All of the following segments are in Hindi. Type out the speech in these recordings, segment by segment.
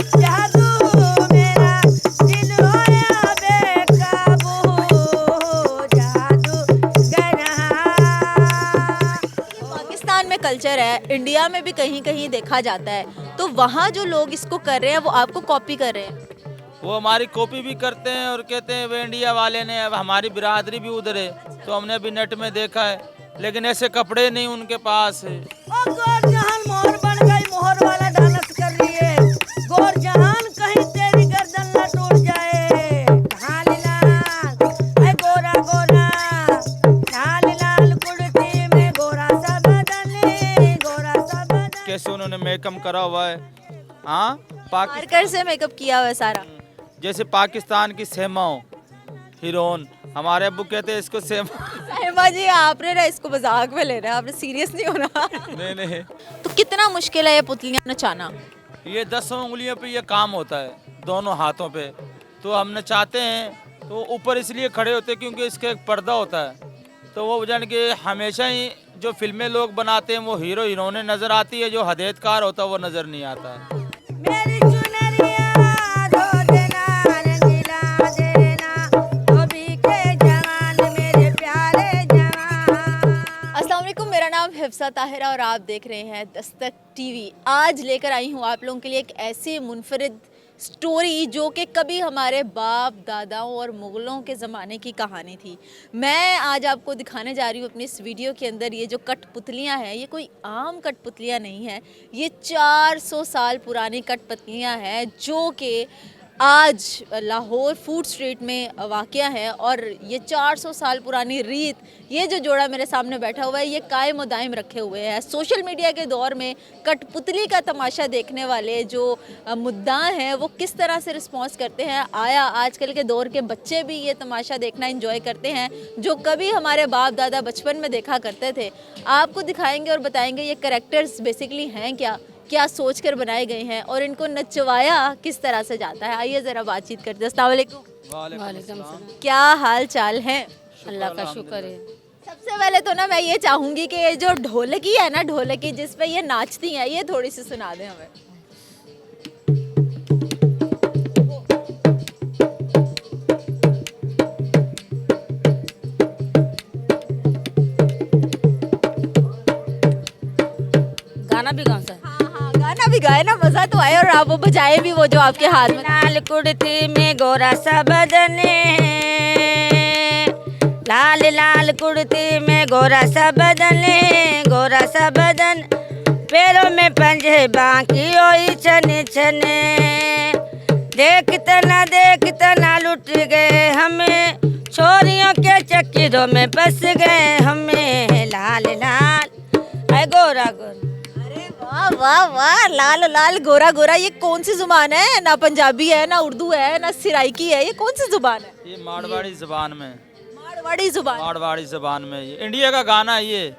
जादू मेरा दिल होया बेकाबू, जादू गरा। पाकिस्तान में कल्चर है, इंडिया में भी कहीं कहीं देखा जाता है, तो वहाँ जो लोग इसको कर रहे हैं वो आपको कॉपी कर रहे हैं। वो हमारी कॉपी भी करते हैं और कहते हैं वे इंडिया वाले ने, अब हमारी बिरादरी भी उधर है तो हमने भी नेट में देखा है, लेकिन ऐसे कपड़े नहीं उनके पास है। ओ गोर जहान मोहर बन गई, मोहर वाला डांस कर रही है। गोर जहान कहीं तेरी गर्दन न टूट जाए। लाल लाल ऐ गोरा गोरा, लाल लाल कुर्ती में गोरा सा बदन, गोरा सा बदन। कैसे उन्होंने मेकअप करा हुआ है। हाँ, मार्कर से मेकअप किया हुआ है सारा। जैसे पाकिस्तान की सेमा हो हीरोइन, हमारे अब्बू कहते हैं इसको सेमा। सहमा जी आपने ना इसको मजाक में लेना है, आपने सीरियस नहीं होना। नहीं नहीं, तो कितना मुश्किल है ये पुतलियां नचाना? ये 10 उंगलियों पे ये काम होता है, दोनों हाथों पे। तो हम नचाते हैं तो ऊपर इसलिए खड़े होते हैं क्योंकि इसका एक पर्दा होता है, तो वो जान के हमेशा ही जो फिल्में लोग बनाते हैं वो हीरो हीरोइनें नज़र आती है, जो हदेतकार होता है वो नज़र नहीं आता है। मेरी चुनरिया धो देना, रंगीला देना, धोबी के जवान मेरे प्यारे जवान। अस्सलाम वालेकुम, मेरा नाम हिफ्सा ताहिरा और आप देख रहे हैं दस्तक टीवी। आज लेकर आई हूँ आप लोगों के लिए एक ऐसी मुनफरिद स्टोरी जो कि कभी हमारे बाप दादाओं और मुग़लों के ज़माने की कहानी थी। मैं आज आपको दिखाने जा रही हूँ अपनी इस वीडियो के अंदर ये जो कठपुतलियाँ हैं, ये कोई आम कठपुतलियाँ नहीं है, ये 400 साल पुरानी कठपुतलियाँ हैं जो कि आज लाहौर फूड स्ट्रीट में वाक़या है। और ये 400 साल पुरानी रीत, ये जो जोड़ा मेरे सामने बैठा हुआ है, ये कायम व दायम रखे हुए हैं। सोशल मीडिया के दौर में कठपुतली का तमाशा देखने वाले जो मुद्दा हैं वो किस तरह से रिस्पॉन्स करते हैं, आया आजकल के दौर के बच्चे भी ये तमाशा देखना इंजॉय करते हैं जो कभी हमारे बाप दादा बचपन में देखा करते थे। आपको दिखाएंगे और बताएंगे ये कैरेक्टर्स बेसिकली हैं क्या, क्या सोच कर बनाए गए हैं और इनको नचवाया किस तरह से जाता है। आइए ज़रा बातचीत करते हैं। अस्सलाम वालेकुम। वालेकुम सलाम। क्या हाल चाल है? अल्लाह का शुक्र है। सबसे पहले तो ना मैं ये चाहूँगी कि ये जो ढोलकी है ना, ढोलकी जिस पे ये नाचती हैं, ये थोड़ी सी सुना दें हमें। गाना भी कौन सा? हाँ हाँ, गाना भी गाए ना, मज़ा तो आए और आप वो बजाए भी, वो जो आपके हाथ में। लाल कुर्ती में गोरा सा बदन, लाल लाल कुर्ती में गोरा सा बदन, गोरा सा बदन, पैरों में पंजे बाकी ओई छने छने, देखता ना लुट गए हमें, छोरियों के चक्कीरों में फंस गए हमें, लाल लाल है गोरा गोरा। अरे वाह वाह वाह, लाल लाल गोरा गोरा, ये कौन सी जुबान है? ना पंजाबी है, ना उर्दू है, ना सिराइकी है, ये कौन सी जुबान है? ये मारवाड़ी ज़बान में, मारवाड़ी जुबान। मारवाड़ी ज़बान में, ये इंडिया का गाना है ये।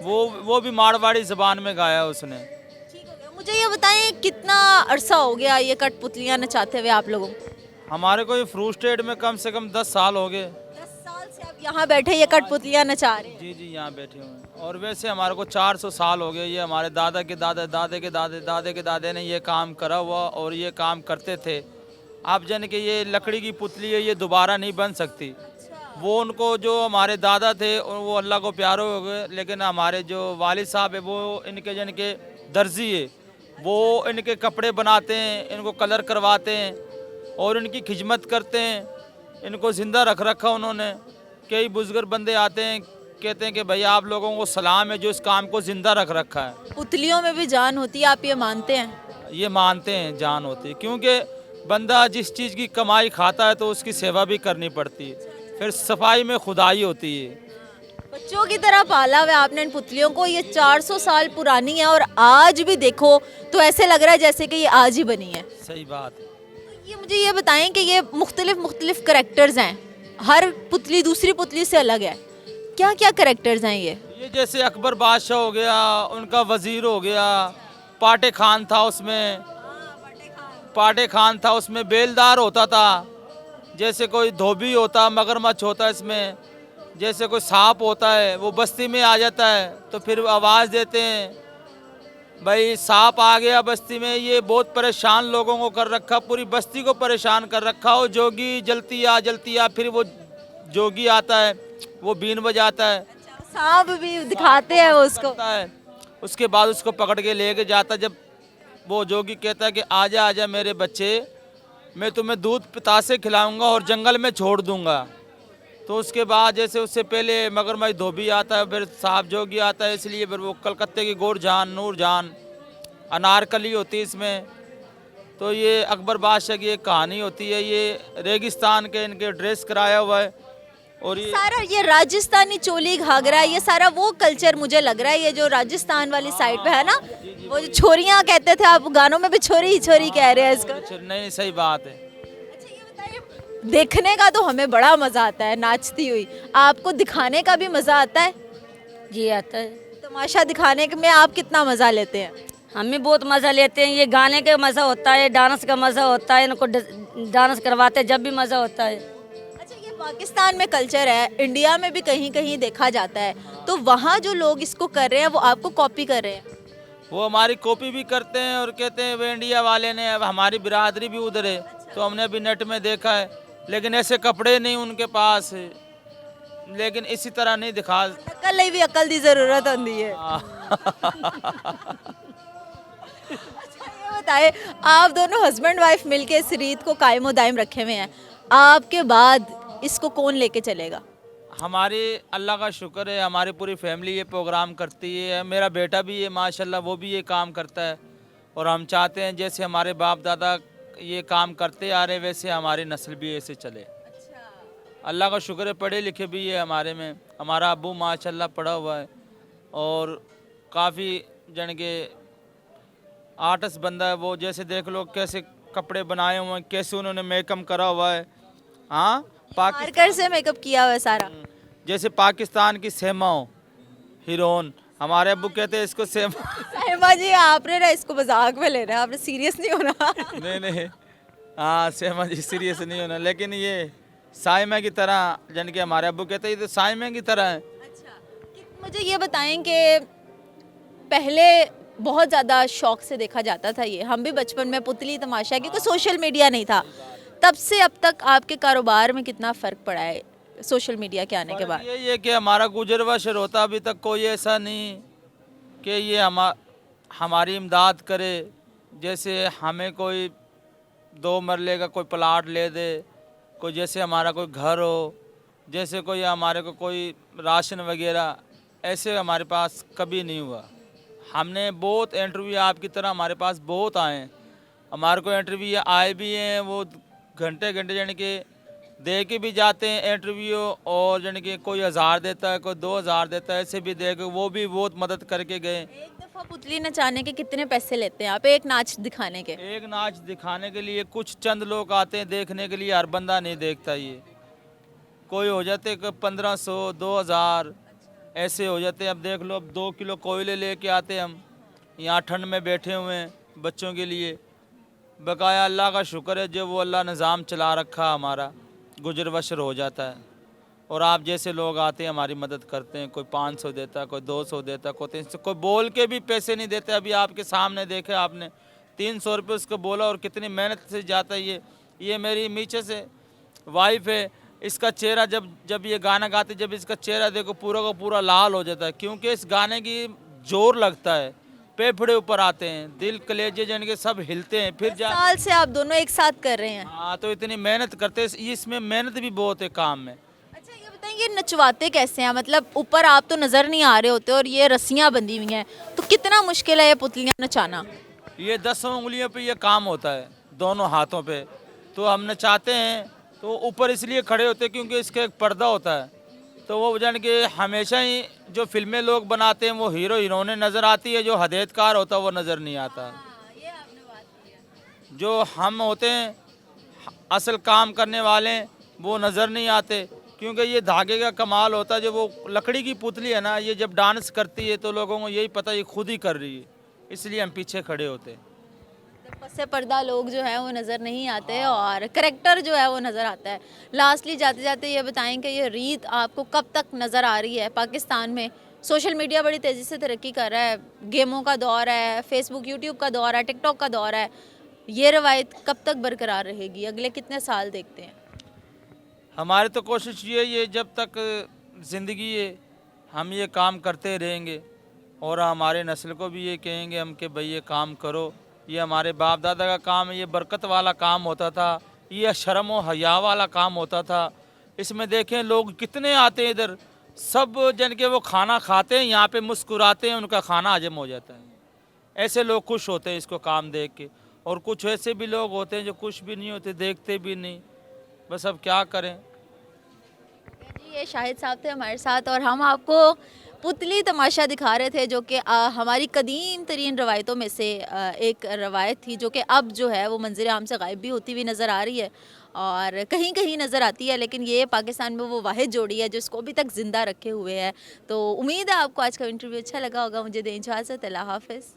वो भी मारवाड़ी ज़बान में गाया उसने। ठीक हो गया। मुझे ये बताएं कितना अरसा हो गया ये कठपुतलियाँ नचाते हुए आप लोगों को? हमारे को ये फ्रूट स्टेट में कम से कम 10 साल हो गए। 10 साल से आप यहाँ बैठे ये कठपुतलियाँ नचा रहे हैं? जी जी, यहाँ बैठे हुए हैं। और वैसे हमारे को 400 साल हो गए, ये हमारे दादा के दादा, दादे के दादे, दादे के दादे ने ये काम करा हुआ और ये काम करते थे। आप जान के ये लकड़ी की पुतली है, ये दोबारा नहीं बन सकती। वो उनको जो हमारे दादा थे वो अल्लाह को प्यारे हो गए, लेकिन हमारे जो वालिद साहब है वो इनके जन के दर्जी है, वो इनके कपड़े बनाते हैं, इनको कलर करवाते हैं और इनकी खिदमत करते हैं। इनको ज़िंदा रख रखा उन्होंने। कई बुजुर्ग बंदे आते हैं, कहते हैं कि भाई आप लोगों को सलाम है जो इस काम को ज़िंदा रख रखा है। पुतलियों में भी जान होती है, आप ये मानते हैं? ये मानते हैं जान होती है, क्योंकि बंदा जिस चीज़ की कमाई खाता है तो उसकी सेवा भी करनी पड़ती है, फिर सफाई में खुदाई होती है। बच्चों की तरह पाला हुआ है आपने इन पुतलियों को। ये 400 साल पुरानी है और आज भी देखो तो ऐसे लग रहा है जैसे कि ये आज ही बनी है। सही बात है। तो ये मुझे ये बताएं कि ये मुख्तलिफ करैक्टर्स हैं, हर पुतली दूसरी पुतली से अलग है, क्या क्या करैक्टर्स हैं ये? जैसे अकबर बादशाह हो गया, उनका वज़ीर हो गया, पाटे खान था उसमें, पाटे खान था उसमें बेलदार होता था, जैसे कोई धोबी होता, मगरमच्छ होता इसमें, जैसे कोई सांप होता है वो बस्ती में आ जाता है तो फिर आवाज़ देते हैं, भाई सांप आ गया बस्ती में, ये बहुत परेशान लोगों को कर रखा, पूरी बस्ती को परेशान कर रखा। वो जोगी जलती आ, फिर वो जोगी आता है, वो बीन बजाता है, सांप भी दिखाते हैं वो उसको। करता है। उसके बाद उसको पकड़ के लेके जाता। जब वो जोगी कहता है कि आजा आजा मेरे बच्चे, मैं तुम्हें दूध पितासे खिलाऊंगा और जंगल में छोड़ दूंगा। तो उसके बाद जैसे उससे पहले मगरमच्छ धोबी आता है, फिर सांप जोगी आता है, इसलिए फिर वो कलकत्ते की गोरजान, नूरजान, अनारकली होती है इसमें। तो ये अकबर बादशाह की एक कहानी होती है। ये रेगिस्तान के इनके ड्रेस कराया हुआ है। और ये सारा ये राजस्थानी चोली घाघरा, ये सारा वो कल्चर मुझे लग रहा है, ये जो राजस्थान वाली साइड पे है ना, वो जो छोरियां कहते थे, आप गानों में भी छोरी ही छोरी कह रहे हैं इसको। नहीं, सही बात है। अच्छा ये बताइए, देखने का तो हमें बड़ा मजा आता है नाचती हुई, आपको दिखाने का भी मजा आता है? जी आता है। तमाशा दिखाने में आप कितना मजा लेते हैं? हम भी बहुत मज़ा लेते हैं। ये गाने का मज़ा होता है, डांस का मज़ा होता है, इनको डांस करवाते हैं जब भी मज़ा होता है। अच्छा ये पाकिस्तान में कल्चर है, इंडिया में भी कहीं कहीं देखा जाता है, तो वहाँ जो लोग इसको कर रहे हैं वो आपको कॉपी कर रहे हैं? वो हमारी कॉपी भी करते हैं और कहते हैं वे इंडिया वाले ने, अब हमारी बिरादरी भी उधर है। तो हमने अभी नेट में देखा है, लेकिन ऐसे कपड़े नहीं उनके पास, लेकिन इसी तरह नहीं दिखा। नकल नहीं भी अकल की जरूरत होती है। अच्छा ये बताए, आप दोनों हस्बैंड वाइफ मिलके इस रीत को कायमो दायम रखे हुए हैं, आपके बाद इसको कौन लेके चलेगा? हमारी अल्लाह का शुक्र है, हमारी पूरी फैमिली ये प्रोग्राम करती है। मेरा बेटा भी है माशाल्लाह, वो भी ये काम करता है। और हम चाहते हैं जैसे हमारे बाप दादा ये काम करते आ रहे, वैसे हमारी नस्ल भी ऐसे चले। अल्लाह का शुक्र है, पढ़े लिखे भी है हमारे में। हमारा अब्बू माशाल्लाह पढ़ा हुआ है और काफ़ी जन के आर्टिस्ट बंदा है वो। जैसे देख लो कैसे कपड़े बनाए हुए हैं, कैसे उन्होंने मेकअप करा हुआ है। हाँ, मार्कर से मेकअप किया हुआ है सारा। जैसे पाकिस्तान की सेमा हो, हीरोइन, हमारे अब्बू कहते हैं इसको सेमा। सहमा जी आपने ना इसको मजाक में लेना है, आपने सीरियस नहीं होना। नहीं, हाँ सेमा जी सीरियस नहीं होना, लेकिन ये साइमा की तरह, जन के हमारे अब्बू कहते हैं ये तो साइमा की तरह है। अच्छा, मुझे ये बताएं कि पहले बहुत ज़्यादा शौक से देखा जाता था ये, हम भी बचपन में पुतली तमाशा, क्योंकि सोशल मीडिया नहीं था, तब से अब तक आपके कारोबार में कितना फ़र्क पड़ा है सोशल मीडिया के आने के बाद? ये है कि हमारा गुजर बसर होता, अभी तक कोई ऐसा नहीं कि ये हमारी इमदाद करे। जैसे हमें कोई 2 मरले का कोई प्लाट ले दे, कोई जैसे हमारा कोई घर हो, जैसे कोई हमारे को कोई राशन वगैरह, ऐसे हमारे पास कभी नहीं हुआ। हमने बहुत इंटरव्यू आपकी तरह हमारे पास बहुत आए हैं, हमारे को इंटरव्यू आए भी हैं, वो घंटे यानी कि दे के भी जाते हैं इंटरव्यू। और यानी कि कोई 1000 देता है, कोई 2000 देता है, ऐसे भी दे के वो भी बहुत मदद करके गए। एक दफ़ा पुतली नचाने के कितने पैसे लेते हैं आप, एक नाच दिखाने के? एक नाच दिखाने के लिए कुछ चंद लोग आते हैं देखने के लिए, हर बंदा नहीं देखता। ये कोई हो जाते 1500 2000 ऐसे हो जाते हैं। अब देख लो, अब 2 किलो कोयले लेके आते हम, यहाँ ठंड में बैठे हुए हैं बच्चों के लिए। बकाया अल्लाह का शुक्र है जो वो अल्लाह निज़ाम चला रखा, हमारा गुजर बसर हो जाता है। और आप जैसे लोग आते हैं हमारी मदद करते हैं, कोई 500 देता है, कोई 200 देता है, कोई 300, कोई बोल के भी पैसे नहीं देते। अभी आपके सामने देखे आपने 300 रुपये उसको बोला, और कितनी मेहनत से जाता है। ये मेरी नीचे से वाइफ है, इसका चेहरा जब ये गाना गाते, जब इसका चेहरा देखो पूरा का पूरा लाल हो जाता है, क्योंकि इस गाने की जोर लगता है, फेफड़े ऊपर आते हैं, दिल कलेजे जन के सब हिलते हैं। फिर साल से आप दोनों एक साथ कर रहे हैं? हाँ, तो इतनी मेहनत करते हैं, इसमें मेहनत भी बहुत है काम में। अच्छा ये बताइए, ये नचवाते कैसे हैं? मतलब ऊपर आप तो नज़र नहीं आ रहे होते और ये रस्सियाँ बंधी हुई हैं, तो कितना मुश्किल है ये पुतलियाँ नचाना? ये 10 उंगलियों पे ये काम होता है, दोनों हाथों पे। तो हम नचाते हैं तो ऊपर इसलिए खड़े होते हैं क्योंकि इसका एक पर्दा होता है। तो वो जान के हमेशा ही जो फिल्में लोग बनाते हैं वो हीरो हीरोइनें नज़र आती है, जो हदायतकार होता है वो नज़र नहीं आता। ये आपने बात की है। जो हम होते हैं असल काम करने वाले वो नज़र नहीं आते, क्योंकि ये धागे का कमाल होता है। जो वो लकड़ी की पुतली है ना, ये जब डांस करती है तो लोगों को यही पता ये खुद ही कर रही है, इसलिए हम पीछे खड़े होते हैं। पसे पर्दा लोग जो है वो नज़र नहीं आते और करेक्टर जो है वो नज़र आता है। लास्टली जाते जाते ये बताएं कि ये रीत आपको कब तक नज़र आ रही है पाकिस्तान में? सोशल मीडिया बड़ी तेज़ी से तरक्की कर रहा है, गेमों का दौर है, फेसबुक यूट्यूब का दौर है, टिकटॉक का दौर है, ये रवायत कब तक बरकरार रहेगी? अगले कितने साल देखते हैं? हमारी तो कोशिश ये जब तक ज़िंदगी है हम ये काम करते रहेंगे और हमारे नस्ल को भी ये कहेंगे हम कि भाई ये काम करो, ये हमारे बाप दादा का काम है, ये बरकत वाला काम होता था, ये शर्म व हया वाला काम होता था। इसमें देखें लोग कितने आते हैं इधर, सब जन के वो खाना खाते हैं, यहाँ पे मुस्कुराते हैं, उनका खाना हजम हो जाता है। ऐसे लोग खुश होते हैं इसको काम देख के, और कुछ ऐसे भी लोग होते हैं जो खुश भी नहीं होते, देखते भी नहीं। बस अब क्या करें। जी, ये शाहिद साहब थे हमारे साथ और हम आपको पुतली तमाशा दिखा रहे थे, जो कि हमारी कदीम तरीन रवायतों में से एक रवायत थी, जो कि अब जो है वो मंज़िर आम से गायब भी होती हुई नज़र आ रही है और कहीं कहीं नज़र आती है, लेकिन ये पाकिस्तान में वो वाहिद जोड़ी है जो इसको अभी तक ज़िंदा रखे हुए है। तो उम्मीद है आपको आज का इंटरव्यू अच्छा लगा होगा। मुझे दें इजाज़त, अल्लाह हाफ़िज़।